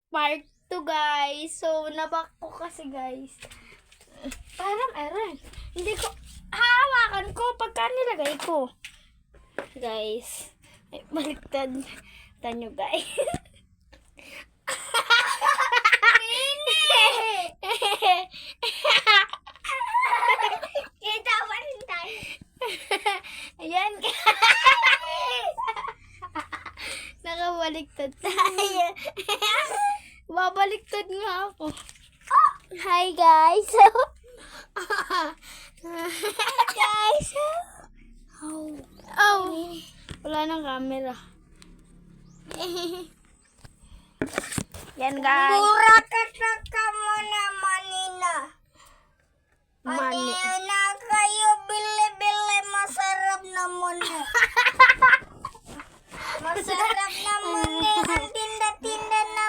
part 2 guys. So, nabak ko kasi guys. Parang error. Hindi ko, hahawakan ko pagka nilagay ko. Guys. Ay, baliktad. Tanyo guys. Kita pa rin tayo. Ayan guys. Nakabaliktad tayo. Babaliktad nga ako. Hi guys. Guys. Oh. Wala nang camera. Yan guys. Mura ka mo naman nina. Mani. Na kayo bili-bili masarap naman eh. Masarap naman eh. Ang tinda-tinda na